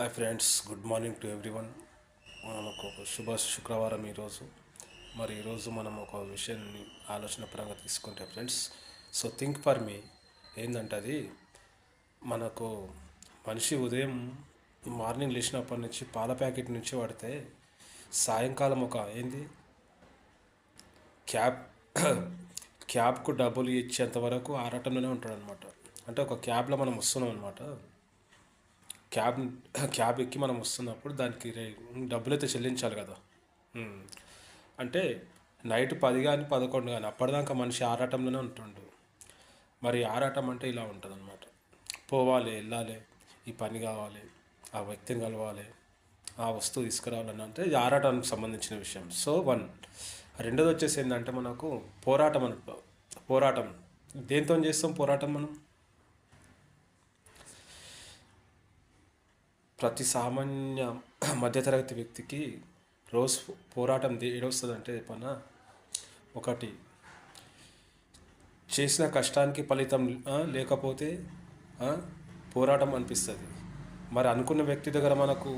Hi friends, good morning to everyone. మనకు ఒక శుభ శుక్రవారం ఈరోజు. మరి ఈరోజు మనం ఒక విషయాన్ని ఆలోచన పరంగా తీసుకుంటే friends, so think for me ఏంటంటే అది మనకు మనిషి ఉదయం మార్నింగ్ లేచినప్పటి నుంచి పాల ప్యాకెట్ నుంచి పడితే సాయంకాలం ఒక క్యాబ్ క్యాబ్కు డబ్బులు ఇచ్చేంత వరకు ఆరాటంలోనే ఉంటాడు అనమాట. అంటే ఒక క్యాబ్లో మనం వస్తున్నాం అనమాట. క్యాబ్ క్యాబ్ ఎక్కి మనం వస్తున్నప్పుడు దానికి డబ్బులు అయితే చెల్లించాలి కదా. ఉమ్. అంటే నైట్ 10 కానీ 11 కానీ అప్పటిదాకా మనిషి ఆరాటంలోనే ఉంటుండు. మరి ఆరాటం అంటే ఇలా ఉంటుంది అనమాట. పోవాలి, వెళ్ళాలి, ఈ పని కావాలి, ఆ వ్యక్తిని కలవాలి, ఆ వస్తువు తీసుకురావాలని అంటే ఇది ఆరాటానికి సంబంధించిన విషయం. సో రెండోది వచ్చేసి ఏంటంటే మనకు పోరాటం అన్నట్టు. పోరాటం దేంతో చేస్తాం పోరాటం మనం? ప్రతి సామాన్య మధ్యతరగతి వ్యక్తికి రోజు పోరాటం ఏడొస్తుందంటే పన ఒకటి, చేసిన కష్టానికి ఫలితం లేకపోతే పోరాటం అనిపిస్తుంది. మరి అనుకున్న వ్యక్తి దగ్గర మనకు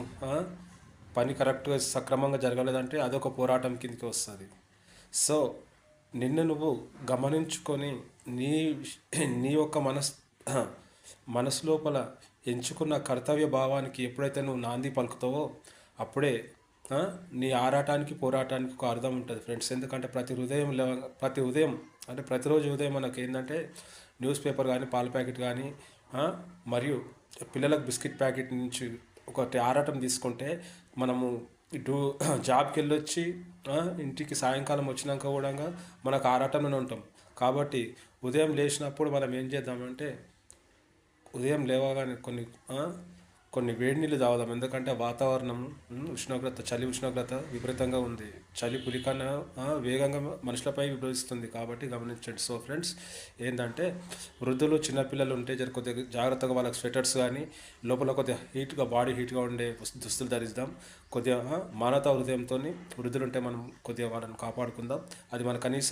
పని కరెక్ట్గా సక్రమంగా జరగలేదంటే అదొక పోరాటం కిందకి వస్తుంది. సో నిన్ను నువ్వు గమనించుకొని నీ నీ యొక్క మనసు లోపల ఎంచుకున్న కర్తవ్య భావానికి ఎప్పుడైతే నువ్వు నాంది పలుకుతావో అప్పుడే నీ ఆరాటానికి పోరాటానికి ఒక అర్థం ఉంటుంది ఫ్రెండ్స్. ఎందుకంటే ప్రతి ఉదయం అంటే ప్రతిరోజు ఉదయం మనకు ఏంటంటే న్యూస్ పేపర్ కానీ పాల ప్యాకెట్ కానీ మరియు పిల్లలకు బిస్కెట్ ప్యాకెట్ నుంచి ఒకటి ఆరాటం తీసుకుంటే మనము ఇటు జాబ్కి వెళ్ళొచ్చి ఇంటికి సాయంకాలం వచ్చినాక కూడా మనకు ఆరాటంలోనే ఉంటాం. కాబట్టి ఉదయం లేచినప్పుడు మనం ఏం చేద్దామంటే ఉదయం లేవగానే కొన్ని వేడి నీళ్ళు తాగుదాం. ఎందుకంటే వాతావరణం చలి ఉష్ణోగ్రత విపరీతంగా ఉంది. చలి పులికన్నా వేగంగా మనుషులపై విభజిస్తుంది కాబట్టి గమనించండి. సో ఫ్రెండ్స్ ఏంటంటే వృద్ధులు చిన్నపిల్లలు ఉంటే కొద్దిగా జాగ్రత్తగా వాళ్ళకి స్వెటర్స్ కానీ లోపల కొద్దిగా బాడీ హీట్గా ఉండే దుస్తులు ధరిద్దాం. కొద్దిగా మానవతా హృదయంతో వృద్ధులు ఉంటే మనం కొద్దిగా వాళ్ళని కాపాడుకుందాం. అది మన కనీస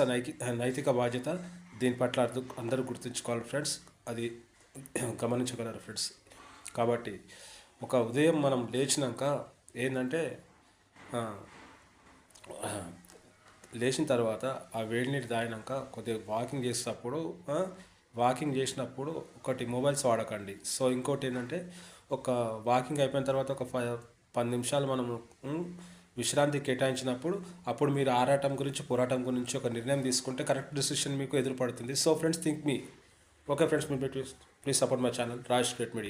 నైతిక బాధ్యత. దీని పట్ల అందరూ గుర్తుంచుకోవాలి ఫ్రెండ్స్. అది గమనించగలరు ఫ్రెండ్స్. కాబట్టి ఒక ఉదయం మనం లేచినాక ఏంటంటే లేచిన తర్వాత ఆ వేడి నీరు తాగినాక కొద్దిగా వాకింగ్ చేసినప్పుడు ఒకటి మొబైల్స్ వాడకండి. సో ఇంకోటి ఏంటంటే ఒక వాకింగ్ అయిపోయిన తర్వాత ఒక 10 నిమిషాలు మనము విశ్రాంతి కేటాయించినప్పుడు అప్పుడు మీరు ఆరాటం గురించి పోరాటం గురించి ఒక నిర్ణయం తీసుకుంటే కరెక్ట్ డెసిషన్ మీకు ఎదురుపడుతుంది. So friends think me. Okay friends, please support my channel Raj create media.